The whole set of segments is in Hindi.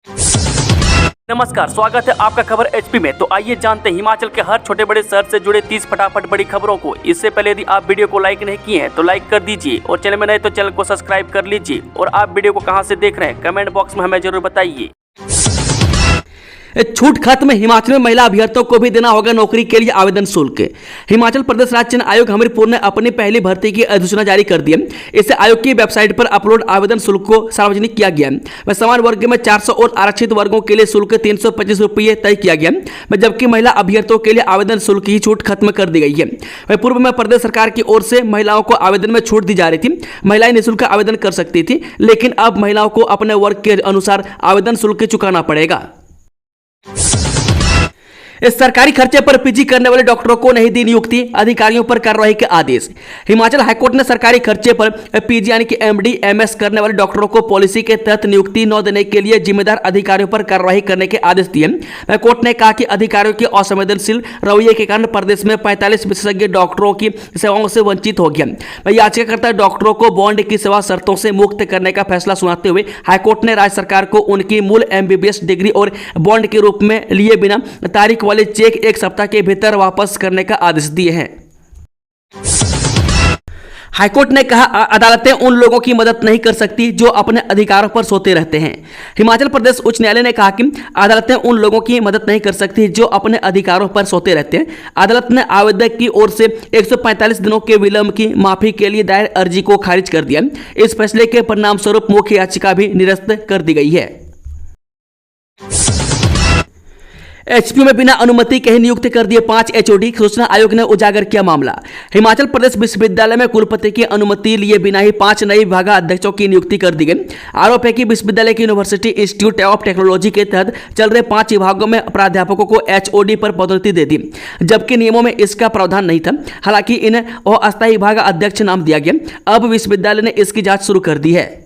नमस्कार, स्वागत है आपका खबर एचपी में। तो आइए जानते हैं हिमाचल के हर छोटे बड़े शहर से जुड़े 30 फटाफट बड़ी खबरों को। इससे पहले यदि आप वीडियो को लाइक नहीं किए हैं तो लाइक कर दीजिए और चैनल में नए तो चैनल को सब्सक्राइब कर लीजिए। और आप वीडियो को कहां से देख रहे हैं कमेंट बॉक्स में हमें जरूर बताइए। छूट खत्म, हिमाचल में महिला अभ्यर्थियों को भी देना होगा नौकरी के लिए आवेदन शुल्क। हिमाचल प्रदेश राज्य चयन आयोग हमीरपुर ने अपनी पहली भर्ती की अधिसूचना जारी कर दी है। इससे आयोग की वेबसाइट पर अपलोड आवेदन शुल्क को सार्वजनिक किया गया है। वह समान वर्ग में 400 और आरक्षित वर्गों के लिए शुल्क 325 रुपये तय किया गया है, जबकि महिला अभ्यर्थियों के लिए आवेदन शुल्क की छूट खत्म कर दी गई है। वह पूर्व में प्रदेश सरकार की ओर से महिलाओं को आवेदन में छूट दी जा रही थी। महिलाएं निःशुल्क आवेदन कर सकती थी, लेकिन अब महिलाओं को अपने वर्ग के अनुसार आवेदन शुल्क चुकाना पड़ेगा। इस सरकारी खर्चे पर पीजी करने वाले डॉक्टरों को नहीं दी नियुक्ति, अधिकारियों पर कार्रवाई के आदेश। हिमाचल हाईकोर्ट ने सरकारी खर्चे पर पीजी यानी कि एमडी एमएस करने वाले डॉक्टरों को पॉलिसी के तहत नियुक्ति न देने के लिए जिम्मेदार अधिकारियों पर कार्रवाई करने के आदेश दिए। कोर्ट ने कहा कि अधिकारियों के असंवेदनशील रवैये के कारण प्रदेश में 45 विशेषज्ञ डॉक्टरों की सेवाओं से वंचित हो गया। याचिकाकर्ता डॉक्टरों को बॉन्ड की सेवा शर्तों से मुक्त करने का फैसला सुनाते हुए हाईकोर्ट ने राज्य सरकार को उनकी मूल एमबीबीएस डिग्री और बॉन्ड के रूप में लिए बिना तारीख वाले चेक 1 सप्ताह के भीतर वापस करने का आदेश दिए हैं। हाईकोर्ट ने कहा अदालतें उन लोगों की मदद नहीं कर सकती जो अपने अधिकारों पर सोते रहते हैं। हिमाचल प्रदेश उच्च न्यायालय ने कहा कि अदालतें उन लोगों की मदद नहीं कर सकती जो अपने अधिकारों पर सोते रहते हैं। अदालत ने आवेदक की ओर से 145 दिनों के विलंब की माफी के लिए दायर अर्जी को खारिज कर दिया। इस फैसले के परिणाम स्वरूप मुख्य याचिका भी निरस्त कर दी गई है। एचपी में बिना अनुमति के ही नियुक्त कर दिए 5 एचओडी, सूचना आयोग ने उजागर किया मामला। हिमाचल प्रदेश विश्वविद्यालय में कुलपति की अनुमति लिए बिना ही 5 नए विभागाध्यक्षों की नियुक्ति कर दी गई। आरोप है कि विश्वविद्यालय की यूनिवर्सिटी इंस्टीट्यूट ऑफ टेक्नोलॉजी के तहत चल रहे 5 विभागों में प्राध्यापकों को एचओडी पर पदोन्नति दे दी, जबकि नियमों में इसका प्रावधान नहीं था। हालांकि इन्हें अस्थायी विभाग अध्यक्ष नाम दिया गया। अब विश्वविद्यालय ने इसकी जांच शुरू कर दी है।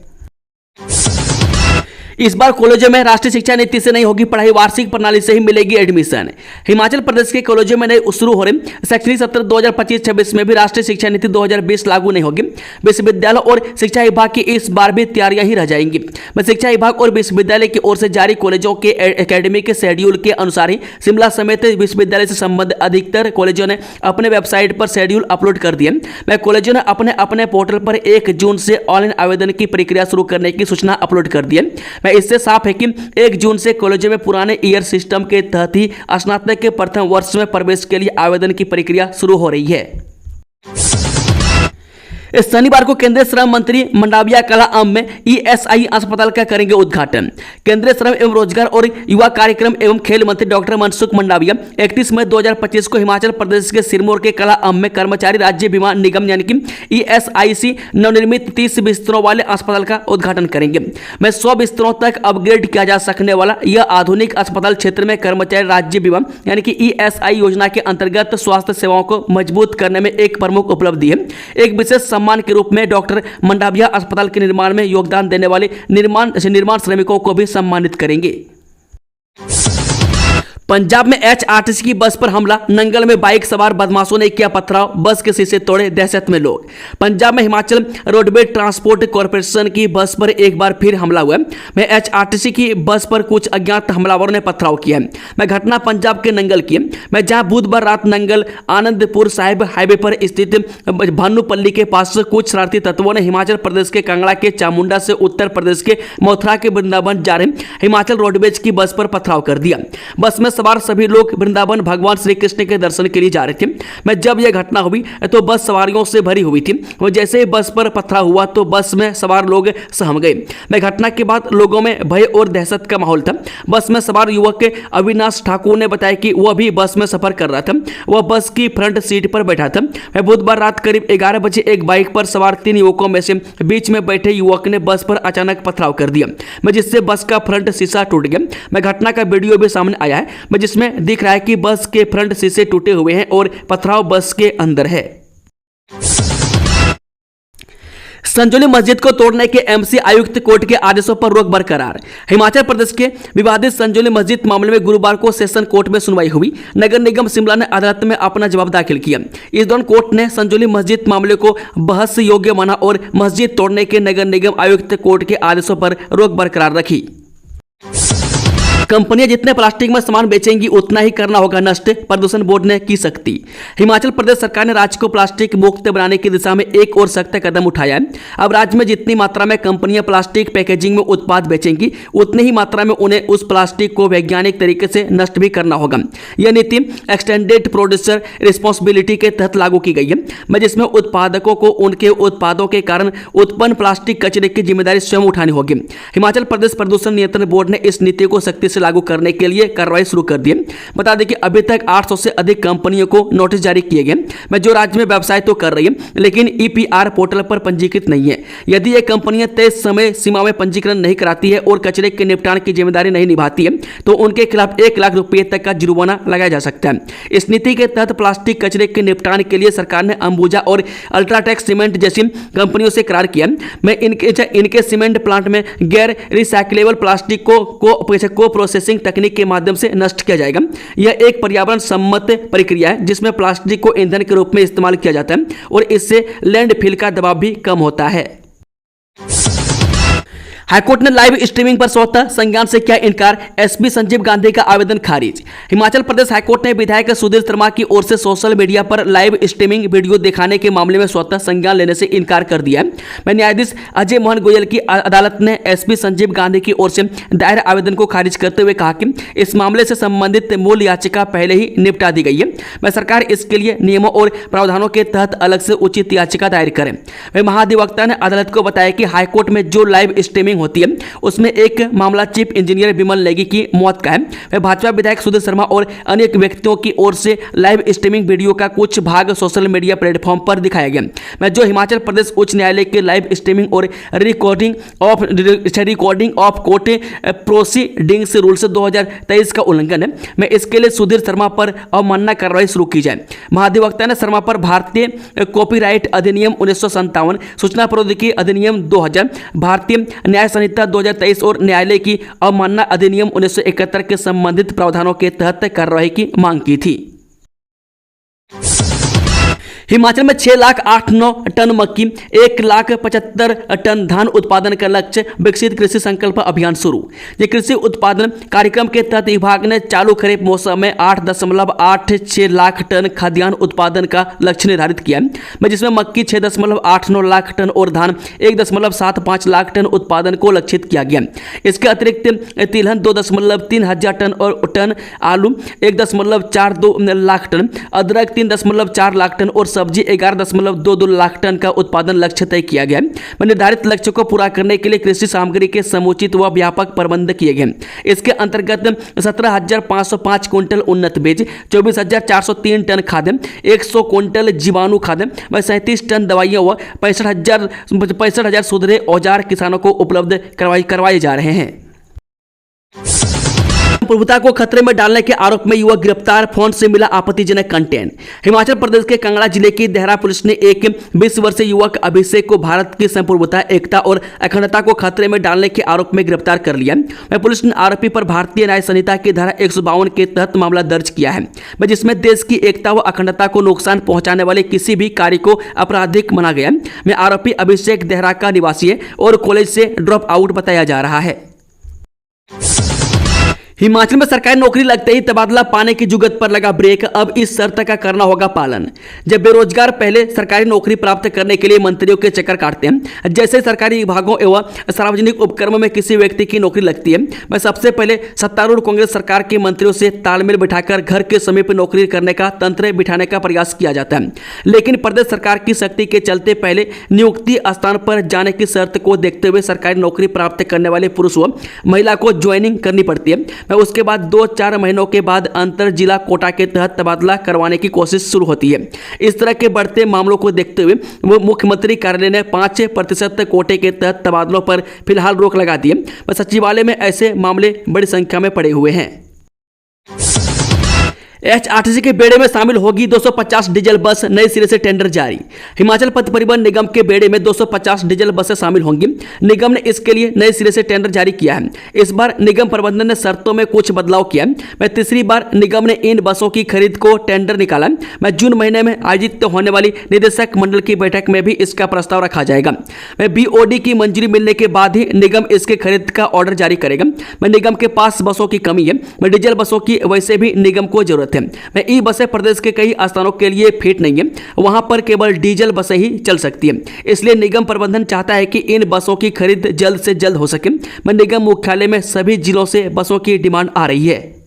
इस बार कॉलेजों में राष्ट्रीय शिक्षा नीति से नहीं होगी पढ़ाई, वार्षिक प्रणाली से ही मिलेगी एडमिशन। हिमाचल प्रदेश के कॉलेजों में नए शुरू हो रहे शैक्षणिक सत्र 2025-26 में भी राष्ट्रीय शिक्षा नीति 2020 लागू नहीं होगी। विश्वविद्यालय और शिक्षा विभाग की इस बार भी तैयारियां ही रह जाएंगी। शिक्षा विभाग और विश्वविद्यालय की ओर से जारी कॉलेजों के एकेडमिक शेड्यूल के अनुसार ही शिमला समेत विश्वविद्यालय से संबंधित अधिकतर कॉलेजों ने अपने वेबसाइट पर शेड्यूल अपलोड कर दिए। कॉलेजों ने अपने अपने पोर्टल पर 1 जून से ऑनलाइन आवेदन की प्रक्रिया शुरू करने की सूचना अपलोड कर दी है। इससे साफ है कि 1 जून से कॉलेजों में पुराने ईयर सिस्टम के तहत ही स्नातक के प्रथम वर्ष में प्रवेश के लिए आवेदन की प्रक्रिया शुरू हो रही है। इस शनिवार को केंद्रीय श्रम मंत्री मंडाविया कला आम में ईएसआई अस्पताल का करेंगे उद्घाटन। केंद्रीय श्रम एवं रोजगार और युवा कार्यक्रम एवं खेल मंत्री डॉक्टर मनसुख मंडाविया 31 मई 2025 को हिमाचल प्रदेश के सिरमौर के कला आम में कर्मचारी राज्य बीमा निगम यानी कि ईएसआईसी नवनिर्मित 30 बिस्तरों वाले अस्पताल का उद्घाटन करेंगे। 100 बिस्तरों तक अपग्रेड किया जा सकने वाला यह आधुनिक अस्पताल क्षेत्र में कर्मचारी राज्य बीमा यानी कि ईएसआई योजना के अंतर्गत स्वास्थ्य सेवाओं को मजबूत करने में एक प्रमुख उपलब्धि है। एक विशेष सम्मान के रूप में डॉक्टर मंडाविया अस्पताल के निर्माण में योगदान देने वाले निर्माण श्रमिकों को भी सम्मानित करेंगे। पंजाब में एचआरटीसी की बस पर हमला, नंगल में बाइक सवार बदमाशों ने किया पथराव, बस के शीशे तोड़े, दहशत में लोग। पंजाब में हिमाचल रोडवेज ट्रांसपोर्ट कॉर्पोरेशन की बस पर एक बार फिर हमला हुआ है। एचआरटीसी की बस पर कुछ अज्ञात हमलावरों ने पथराव किया है। घटना पंजाब के नंगल की है, जहां बुधवार रात नंगल आनंदपुर साहिब हाईवे पर स्थित भानुपल्ली के पास कुछ शरारती तत्वों ने हिमाचल प्रदेश के कांगड़ा के चामुंडा से उत्तर प्रदेश के मथुरा के वृंदावन जा रहे हिमाचल रोडवेज की बस पर पथराव कर दिया। बस में सवार सभी लोग वृंदावन भगवान श्री कृष्ण के दर्शन के लिए जा रहे थे। जब यह घटना हुई तो बस सवारियों से भरी हुई थी। जैसे ही बस पर पथराव हुआ तो बस में सवार लोग सहम गए। घटना के बाद लोगों में भय और दहशत का माहौल था। बस में सवार युवक अविनाश ठाकुर ने बताया कि वह भी बस में सफर कर रहा था। वह बस की फ्रंट सीट पर बैठा था। बुधवार रात करीब 11 बजे एक बाइक पर सवार 3 युवकों में से बीच में बैठे युवक ने बस पर अचानक पथराव कर दिया, जिससे बस का फ्रंट शीशा टूट गया। घटना का वीडियो भी सामने आया है, जिसमें दिख रहा है कि बस के फ्रंट शीशे टूटे हुए हैं और पथराव बस के अंदर है। संजौली मस्जिद को तोड़ने के एमसी आयुक्त कोर्ट के आदेशों पर रोक बरकरार। हिमाचल प्रदेश के विवादित संजौली मस्जिद मामले में गुरुवार को सेशन कोर्ट में सुनवाई हुई। नगर निगम शिमला ने अदालत में अपना जवाब दाखिल किया। इस दौरान कोर्ट ने संजौली मस्जिद मामले को बहस योग्य माना और मस्जिद तोड़ने के नगर निगम आयुक्त कोर्ट के आदेशों पर रोक बरकरार रखी। कंपनियां जितने प्लास्टिक में सामान बेचेंगी उतना ही करना होगा नष्ट, प्रदूषण बोर्ड ने की सख्ती। हिमाचल प्रदेश सरकार ने राज्य को प्लास्टिक मुक्त बनाने की दिशा में एक और सख्त कदम उठाया है। अब राज्य में जितनी मात्रा में कंपनियां प्लास्टिक पैकेजिंग में उत्पाद बेचेंगी उतनी ही मात्रा में उन्हें उस प्लास्टिक को वैज्ञानिक तरीके से नष्ट भी करना होगा। यह नीति एक्सटेंडेड प्रोड्यूसर रिस्पॉन्सिबिलिटी के तहत लागू की गई है, जिसमें उत्पादकों को उनके उत्पादों के कारण उत्पन्न प्लास्टिक कचरे की जिम्मेदारी स्वयं उठानी होगी। हिमाचल प्रदेश प्रदूषण नियंत्रण बोर्ड ने इस नीति को सख्ती से लागू करने के लिए कार्रवाई शुरू कर दी है। बता दें कि अभी तक 800 से अधिक कंपनियों को नोटिस जारी किए गए, जो राज्य में व्यवसाय तो कर रही है लेकिन ईपीआर पोर्टल पर पंजीकृत नहीं है। यदि ये कंपनियां तय समय सीमा में पंजीकरण नहीं कराती है और कचरे के निपटान की जिम्मेदारी नहीं निभाती है तो उनके खिलाफ 1 लाख रुपए तक का जुर्माना लगाया जा सकता है। इस नीति के तहत प्लास्टिक कचरे के निपटान के लिए सरकार ने अंबुजा और अल्ट्राटेक सीमेंट जैसी कंपनियों से करार किया मैं इनके सीमेंट प्लांट में गैर रिसाइक्लेबल प्लास्टिक को प्रोसेसिंग तकनीक के माध्यम से नष्ट किया जाएगा। यह एक पर्यावरण सम्मत प्रक्रिया है जिसमें प्लास्टिक को ईंधन के रूप में इस्तेमाल किया जाता है और इससे लैंडफिल का दबाव भी कम होता है। हाईकोर्ट ने लाइव स्ट्रीमिंग पर स्वतः संज्ञान से किया इनकार, एसपी संजीव गांधी का आवेदन खारिज। हिमाचल प्रदेश हाईकोर्ट ने विधायक सुधीर शर्मा की ओर से सोशल मीडिया पर लाइव स्ट्रीमिंग वीडियो दिखाने के मामले में स्वतः संज्ञान लेने से इनकार कर दिया है। न्यायाधीश अजय मोहन गोयल की अदालत ने एसपी संजीव गांधी की ओर से दायर आवेदन को खारिज करते हुए कहा कि इस मामले से संबंधित मूल याचिका पहले ही निपटा दी गई है। सरकार इसके लिए नियमों और प्रावधानों के तहत अलग से उचित याचिका दायर करें। महाधिवक्ता ने अदालत को बताया कि हाईकोर्ट में जो लाइव स्ट्रीमिंग होती है उसमें एक मामला चीफ इंजीनियर विमल नेगी की मौत का है। भाजपा विधायक सुधीर शर्मा और अनेक व्यक्तियों की ओर से लाइव स्ट्रीमिंग वीडियो का कुछ भाग सोशल मीडिया प्लेटफॉर्म पर दिखाया गया, जो हिमाचल प्रदेश उच्च न्यायालय के लाइव स्ट्रीमिंग और recording of court proceedings rules 2023 का उल्लंघन है। मैं इसके लिए सुधीर शर्मा पर अवमानना कार्रवाई शुरू की जाए। महाधिवक्ता ने शर्मा पर भारतीय कॉपीराइट अधिनियम 1957, सूचना प्रौद्योगिकी अधिनियम 2000, भारतीय न्याय संहिता 2023 और न्यायालय की अवमानना अधिनियम 1971 के संबंधित प्रावधानों के तहत कार्रवाई की मांग की थी। हिमाचल में 6,08,9 टन मक्की, 1,75,000 टन धान उत्पादन का लक्ष्य, विकसित कृषि संकल्प अभियान शुरू। ये कृषि उत्पादन कार्यक्रम के तहत विभाग ने चालू खरीफ मौसम में 8.86 लाख टन खाद्यान्न उत्पादन का लक्ष्य निर्धारित किया है, जिसमें मक्की 6.89 लाख टन और धान 1.75 लाख टन उत्पादन को लक्षित किया गया। इसके अतिरिक्त तिलहन 2.3 हजार टन और आलू 1.42 लाख टन, अदरक 3.4 लाख टन और सब्जी 11.22 लाख टन का उत्पादन लक्ष्य तय किया गया है। निर्धारित लक्ष्य को पूरा करने के लिए कृषि सामग्री के समुचित व व्यापक प्रबंध किए गए। इसके अंतर्गत 17,505 क्विंटल उन्नत बीज, 24,403 टन खाद्य, 100 क्विंटल जीवाणु खाद्य व 37 टन दवाइयां व 65,000 सुधरे औजार किसानों को उपलब्ध करवाए जा रहे हैं। प्रभुता को खतरे में डालने के आरोप में युवक गिरफ्तार, फोन से मिला आपत्तिजनक कंटेंट। हिमाचल प्रदेश के कांगड़ा जिले की देहरा पुलिस ने एक 20 वर्षीय युवक अभिषेक को भारत की संप्रभुता, एकता और अखंडता को खतरे में डालने के आरोप में गिरफ्तार कर लिया। पुलिस ने आरोपी पर भारतीय न्याय संहिता की धारा 152 के तहत मामला दर्ज किया है, जिसमें देश की एकता व अखंडता को नुकसान पहुंचाने वाले किसी भी कार्य को आपराधिक माना गया। आरोपी अभिषेक देहरा का निवासी है और कॉलेज से ड्रॉप आउट बताया जा रहा है। हिमाचल में सरकारी नौकरी लगते ही तबादला पाने की जुगत पर लगा ब्रेक, अब इस शर्त का करना होगा पालन। जब बेरोजगार पहले सरकारी नौकरी प्राप्त करने के लिए मंत्रियों के चक्कर काटते हैं, जैसे सरकारी विभागों एवं सार्वजनिक उपक्रमों में किसी व्यक्ति की नौकरी लगती है, वह सबसे पहले सत्तारूढ़ कांग्रेस सरकार के मंत्रियों से तालमेल बिठाकर घर के समीप नौकरी करने का तंत्र बिठाने का प्रयास किया जाता है। लेकिन प्रदेश सरकार की सख्ती के चलते पहले नियुक्ति स्थान पर जाने की शर्त को देखते हुए सरकारी नौकरी प्राप्त करने वाले पुरुष व महिला को ज्वाइनिंग करनी पड़ती है। उसके बाद 2-4 महीनों के बाद अंतर जिला कोटा के तहत तबादला करवाने की कोशिश शुरू होती है। इस तरह के बढ़ते मामलों को देखते हुए वो मुख्यमंत्री कार्यालय ने 5% कोटे के तहत तबादलों पर फिलहाल रोक लगा दी है। सचिवालय में ऐसे मामले बड़ी संख्या में पड़े हुए हैं। एचआरटीसी के बेड़े में शामिल होगी 250 डीजल बस, नए सिरे से टेंडर जारी। हिमाचल पथ परिवहन निगम के बेड़े में 250 डीजल बसें शामिल होंगी। निगम ने इसके लिए नए सिरे से टेंडर जारी किया है। इस बार निगम प्रबंधन ने शर्तों में कुछ बदलाव किया है। मैं तीसरी बार निगम ने इन बसों की खरीद को टेंडर निकाला। मैं जून महीने में आयोजित होने वाली निदेशक मंडल की बैठक में भी इसका प्रस्ताव रखा जाएगा। मैं बीओडी की मंजूरी मिलने के बाद ही निगम इसके खरीद का ऑर्डर जारी करेगा। मैं निगम के पास बसों की कमी है। मैं डीजल बसों की वैसे भी निगम को जरूरत है। मैं ई बसें प्रदेश के कई स्थानों के लिए फिट नहीं है, वहां पर केवल डीजल बसें ही चल सकती है। इसलिए निगम प्रबंधन चाहता है कि इन बसों की खरीद जल्द से जल्द हो सके। मैं निगम मुख्यालय में सभी जिलों से बसों की डिमांड आ रही है।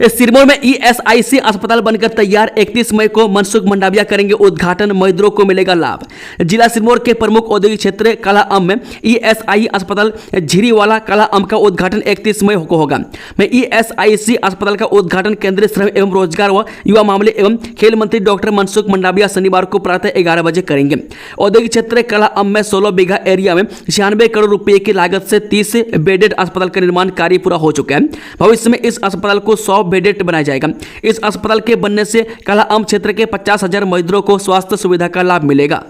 सिरमौर में ईएसआईसी अस्पताल बनकर तैयार, 31 मई को मनसुख मंडाविया करेंगे उद्घाटन, मजदूरों को मिलेगा लाभ। जिला सिरमौर के प्रमुख औद्योगिक क्षेत्र कालाअंब में ईएसआई अस्पताल झिरीवाला कालाअंब का उद्घाटन 31 मई को होगा। मैं ईएसआईसी अस्पताल का उद्घाटन केंद्रीय श्रम एवं रोजगार व युवा मामले एवं खेल मंत्री डॉक्टर मनसुख मंडाविया शनिवार को प्रातः 11 बजे करेंगे। औद्योगिक क्षेत्र कालाअंब में 16 बीघा एरिया में 96 करोड़ रुपए की लागत से 30 बेडेड अस्पताल का निर्माण कार्य पूरा हो चुका है। भविष्य में इस अस्पताल को 100 बेडेड बनाया जाएगा। इस अस्पताल के बनने से कालाअंब क्षेत्र के 50,000 मजदूरों को स्वास्थ्य सुविधा का लाभ मिलेगा।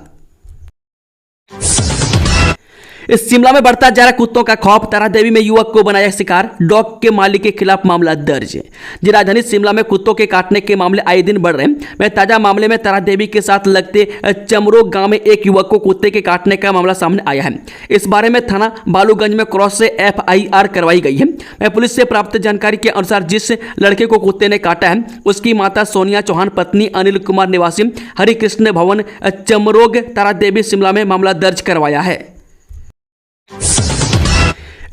इस शिमला में बढ़ता जा रहा कुत्तों का खौफ, तारादेवी में युवक को बनाया शिकार, डॉग के मालिक के खिलाफ मामला दर्ज। जी राजधानी शिमला में कुत्तों के काटने के मामले आए दिन बढ़ रहे हैं। मैं ताजा मामले में तारादेवी के साथ लगते चमरोग गांव में एक युवक को कुत्ते के काटने का मामला सामने आया है। इस बारे में थाना बालूगंज में क्रॉस से FIR करवाई गई है। मैं पुलिस से प्राप्त जानकारी के अनुसार जिस लड़के को कुत्ते ने काटा है उसकी माता सोनिया चौहान, पत्नी अनिल कुमार निवासी हरिकृष्ण भवन चमरोग तारादेवी शिमला में मामला दर्ज करवाया है।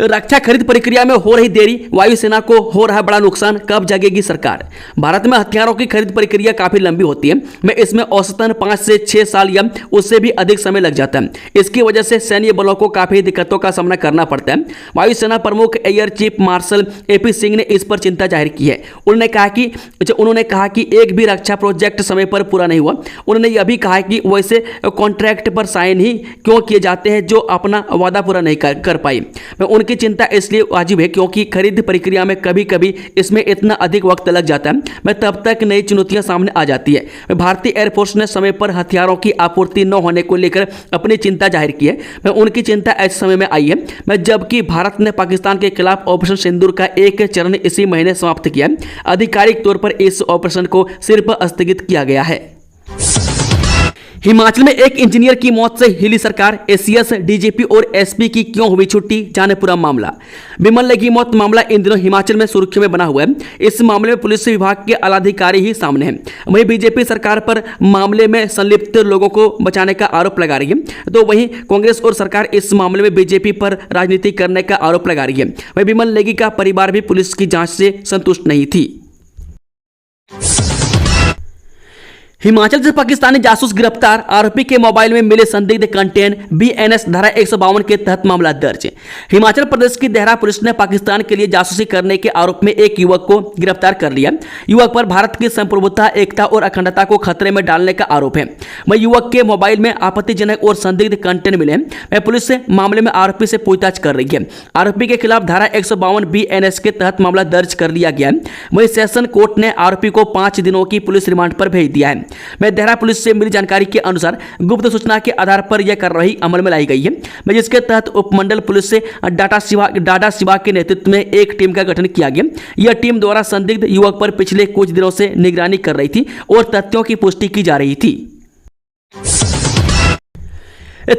रक्षा खरीद प्रक्रिया में हो रही देरी, वायुसेना को हो रहा बड़ा नुकसान, कब जगेगी सरकार। भारत में हथियारों की खरीद प्रक्रिया काफी लंबी होती है। मैं इसमें औसतन 5 से 6 साल या उससे भी अधिक समय लग जाता है। इसकी वजह से सैन्य बलों को काफी दिक्कतों का सामना करना पड़ता है। वायुसेना प्रमुख air chief marshal AP Singh ने इस पर चिंता जाहिर की है। उन्होंने कहा कि एक भी रक्षा प्रोजेक्ट समय पर पूरा नहीं हुआ। उन्होंने यह भी कहा कि वैसे कॉन्ट्रैक्ट पर साइन ही क्यों किए जाते हैं जो अपना वादा पूरा नहीं कर पाए। मैं की चिंता इसलिए वाजिब है क्योंकि खरीद प्रक्रिया में कभी कभी इसमें इतना अधिक वक्त लग जाता है। मैं तब तक नई चुनौतियां सामने आ जाती है। भारतीय एयरफोर्स ने समय पर हथियारों की आपूर्ति न होने को लेकर अपनी चिंता जाहिर की है। मैं उनकी चिंता ऐसे समय में आई है मैं जबकि भारत ने पाकिस्तान के खिलाफ ऑपरेशन सिंदूर का एक चरण इसी महीने समाप्त किया। आधिकारिक तौर पर इस ऑपरेशन को सिर्फ स्थगित किया गया है। हिमाचल में एक इंजीनियर की मौत से हिली सरकार, ACS, DGP और SP की क्यों हुई छुट्टी, जाने पूरा मामला। विमल ले की मौत मामला इन दिनों हिमाचल में सुर्खियों में बना हुआ है। इस मामले में पुलिस विभाग के आलाधिकारी ही सामने हैं। वहीं बीजेपी सरकार पर मामले में संलिप्त लोगों को बचाने का आरोप लगा रही है, तो वहीं कांग्रेस और सरकार इस मामले में बीजेपी पर राजनीति करने का आरोप लगा रही है। वहीं विमल लेगी का परिवार भी पुलिस की जांच से संतुष्ट नहीं थी। हिमाचल से पाकिस्तानी जासूस गिरफ्तार, आरोपी के मोबाइल में मिले संदिग्ध कंटेंट, BNS धारा 152 के तहत मामला दर्ज। हिमाचल प्रदेश की देहरा पुलिस ने पाकिस्तान के लिए जासूसी करने के आरोप में एक युवक को गिरफ्तार कर लिया। युवक पर भारत की संप्रभुता, एकता और अखंडता को खतरे में डालने का आरोप है। वह युवक के मोबाइल में आपत्तिजनक और संदिग्ध कंटेंट मिले हैं। मैं पुलिस से मामले में आरोपी से पूछताछ कर रही है। आरोपी के खिलाफ धारा 152 BNS के तहत मामला दर्ज कर लिया गया है। वहीं सेशन कोर्ट ने आरोपी को 5 दिनों की पुलिस रिमांड पर भेज दिया है। मैं देहरा पुलिस से मिली जानकारी के अनुसार गुप्त सूचना के आधार पर यह कार्रवाई अमल में लाई गई है। मैं जिसके तहत उपमंडल पुलिस से डाटा शिवा के नेतृत्व में एक टीम का गठन किया गया। यह टीम द्वारा संदिग्ध युवक पर पिछले कुछ दिनों से निगरानी कर रही थी और तथ्यों की पुष्टि की जा रही थी।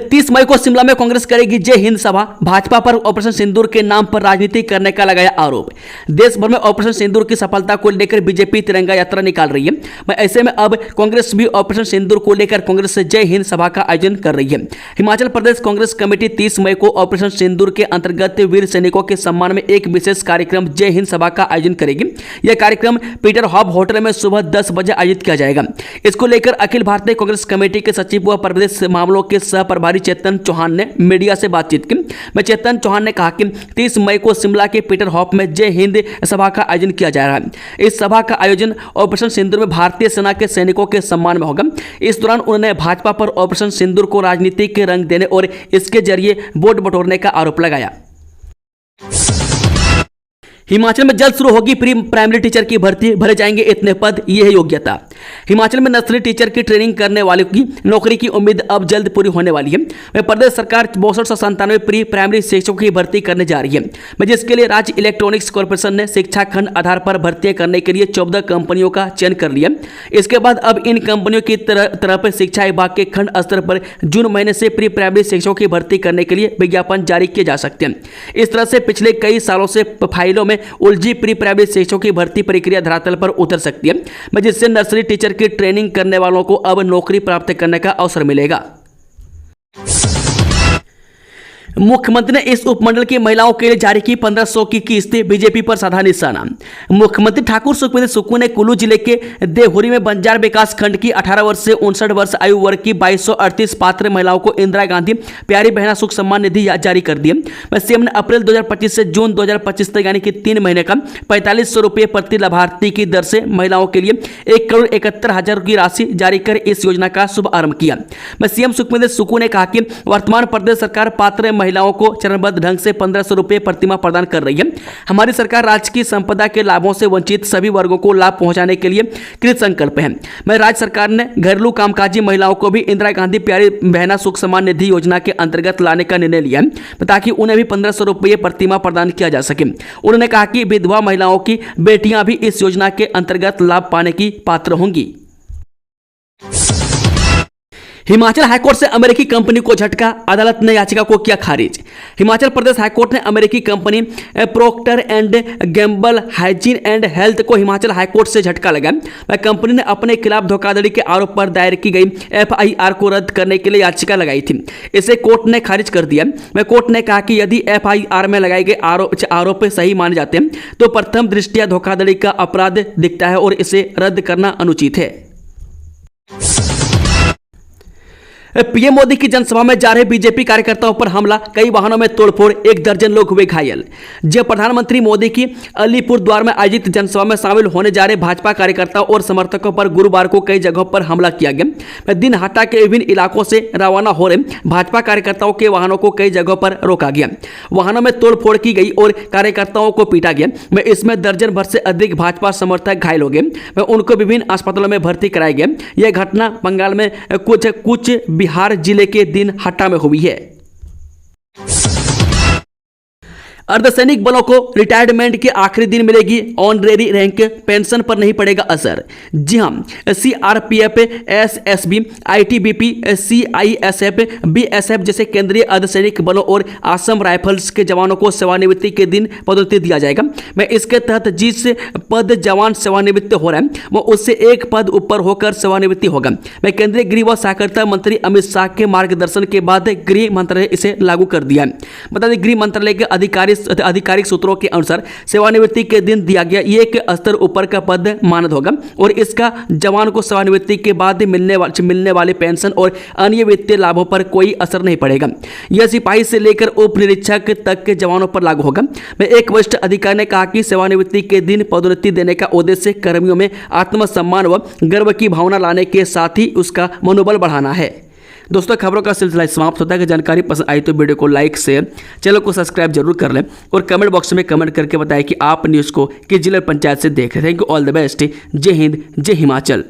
30 मई को शिमला में कांग्रेस करेगी जय हिंद सभा, भाजपा पर ऑपरेशन सिंदूर के नाम पर राजनीति करने का लगाया आरोप। देश भर में ऑपरेशन सिंदूर की सफलता को लेकर बीजेपी तिरंगा यात्रा निकाल रही है। मैं ऐसे में अब कांग्रेस भी ऑपरेशन सिंदूर को लेकर कांग्रेस से जय हिंद सभा का आयोजन कर रही है। हिमाचल प्रदेश कांग्रेस कमेटी 30 मई को ऑपरेशन सिंदूर के अंतर्गत वीर सैनिकों के सम्मान में एक विशेष कार्यक्रम जय हिंद सभा का आयोजन करेगी। यह कार्यक्रम पीटर हॉब होटल में सुबह 10 बजे आयोजित किया जाएगा। इसको लेकर अखिल भारतीय कांग्रेस कमेटी के सचिव व प्रदेश मामलों के सह प्रभारी चेतन चौहान ने मीडिया से बातचीत की। मैं चेतन चौहान ने कहा कि 30 मई को शिमला के पीटर हॉप में जय हिंद सभा का आयोजन किया जा रहा है। इस सभा का आयोजन ऑपरेशन सिंदूर में भारतीय सेना के सैनिकों के सम्मान में होगा। इस दौरान उन्होंने भाजपा पर ऑपरेशन सिंदूर को राजनीति के रंग देने और इसके जरिए वोट बटोरने का आरोप लगाया। हिमाचल में जल्द शुरू होगी प्री प्राइमरी टीचर की भर्ती, भरे जाएंगे इतने पद, ये है योग्यता। हिमाचल में नर्सरी टीचर की ट्रेनिंग करने वालों की नौकरी की उम्मीद अब जल्द पूरी होने वाली है। वह प्रदेश सरकार 6297 प्री प्राइमरी शिक्षकों की भर्ती करने जा रही है, जिसके लिए राज्य इलेक्ट्रॉनिक्स कॉर्पोरेशन ने शिक्षा खंड आधार पर भर्तियां करने के लिए 14 कंपनियों का चयन कर लिया। इसके बाद अब इन कंपनियों की तरफ सिक्षा विभाग के खंड स्तर पर जून महीने से प्री प्राइमरी शिक्षकों की भर्ती करने के लिए विज्ञापन जारी किए जा सकते हैं। इस तरह से पिछले कई सालों से फाइलों में उलझी प्री प्राइमरी शिक्षकों की भर्ती प्रक्रिया धरातल पर उतर सकती है, जिससे नर्सरी टीचर की ट्रेनिंग करने वालों को अब नौकरी प्राप्त करने का अवसर मिलेगा। मुख्यमंत्री ने इस उपमंडल की महिलाओं के लिए जारी की 1500 की किस्त, बीजेपी पर साधा निशाना। मुख्यमंत्री ठाकुर सुखविंदर सुक्खू ने कुल्लू जिले के देवहुरी में बंजार विकास खंड की 18 वर्ष से 59 वर्ष आयु वर्ग की 2238 पात्र महिलाओं को इंदिरा गांधी प्यारी बहना सुख सम्मान निधि जारी कर दी है। सीएम ने अप्रैल 2025 से जून 2025 तक यानी कि 3 महीने का 4500 रुपये प्रति लाभार्थी की दर से महिलाओं के लिए 1,71,000 की राशि जारी कर इस योजना का शुभारंभ किया। सीएम सुखविंदर सुक्खू ने कहा कि वर्तमान प्रदेश सरकार पात्र महिलाओं को चरणबद्ध ढंग से 1500 रुपये प्रतिमाह प्रदान कर रही है। हमारी सरकार राज्य की संपदा के लाभों से वंचित सभी वर्गों को लाभ पहुंचाने के लिए कृत संकल्प है। मैं राज्य सरकार ने घरेलू कामकाजी महिलाओं को भी इंदिरा गांधी प्यारी बहना सुख सम्मान निधि योजना के अंतर्गत लाने का निर्णय लिया है, ताकि उन्हें भी 1500 रुपये प्रतिमाह प्रदान किया जा सके। उन्होंने कहा कि विधवा महिलाओं की बेटियां भी इस योजना के अंतर्गत लाभ पाने की पात्र होंगी। हिमाचल हाईकोर्ट से अमेरिकी कंपनी को झटका, अदालत ने याचिका को किया खारिज। हिमाचल प्रदेश हाईकोर्ट ने अमेरिकी company proctor and Gamble hygiene and health को हिमाचल हाईकोर्ट से झटका लगा। वह कंपनी ने अपने खिलाफ धोखाधड़ी के आरोप पर दायर की गई FIR को रद्द करने के लिए याचिका लगाई थी। इसे कोर्ट ने खारिज कर दिया। वह कोर्ट ने कहा कि यदि FIR में लगाए गए आरोप सही माने जाते हैं तो प्रथम दृष्टया धोखाधड़ी का अपराध दिखता है और इसे रद्द करना अनुचित है। पीएम मोदी की जनसभा में जा रहे बीजेपी कार्यकर्ताओं पर हमला, कई वाहनों में तोड़फोड़, 1 दर्जन लोग हुए घायल। जब प्रधानमंत्री मोदी की अलीपुरद्वार में आयोजित जनसभा में शामिल होने जा रहे भाजपा कार्यकर्ताओं और समर्थकों पर गुरुवार को कई जगहों पर हमला किया गया। दिन हाटा के विभिन्न इलाकों से रवाना हो रहे भाजपा कार्यकर्ताओं के वाहनों को कई जगहों पर रोका गया। वाहनों में तोड़फोड़ की गई और कार्यकर्ताओं को पीटा गया। इसमें दर्जन भर से अधिक भाजपा समर्थक घायल हो गए। उनको विभिन्न अस्पतालों में भर्ती कराया गया। यह घटना बंगाल में कुछ बिहार जिले के दिन हट्टा में हुई है। अर्धसैनिक बलों को रिटायरमेंट के आखिरी दिन मिलेगी ऑनरेरी रैंक, पेंशन पर नहीं पड़ेगा असर। जी हां, CRPF, SSB, ITBP, CISF, BSF जैसे केंद्रीय अर्धसैनिक बलों और असम राइफल्स के जवानों को सेवानिवृत्ति के दिन पदोन्नति दिया जाएगा। मैं इसके तहत जिस पद जवान सेवानिवृत्त हो रहा है वो उससे 1 पद ऊपर होकर सेवानिवृत्ति होगा। मैं केंद्रीय गृह व सहकारिता मंत्री अमित शाह के मार्गदर्शन के बाद गृह मंत्रालय इसे लागू कर दिया है। बता दें, गृह मंत्रालय के आधिकारिक सूत्रों के अनुसार सेवानिवृत्ति के दिन दिया गया ये एक स्तर ऊपर का पद मानद होगा और इसका जवान को सेवानिवृत्ति के बाद मिलने वाले पेंशन और अन्य वित्तीय लाभों पर कोई असर नहीं पड़ेगा। यह सिपाही से लेकर उप निरीक्षक तक के जवानों पर लागू होगा। मैं एक वरिष्ठ अधिकारी ने कहा कि सेवानिवृत्ति के दिन पदोन्नति देने का उद्देश्य कर्मियों में आत्मसम्मान व गर्व की भावना लाने के साथ ही उसका मनोबल बढ़ाना है। दोस्तों, खबरों का सिलसिला समाप्त होता है। जानकारी पसंद आई तो वीडियो को लाइक शेयर, चैनल को सब्सक्राइब जरूर कर लें और कमेंट बॉक्स में कमेंट करके बताएं कि आप न्यूज़ को किस जिला पंचायत से देख रहे हैं। Thank you, all the best. जय हिंद, जय हिमाचल।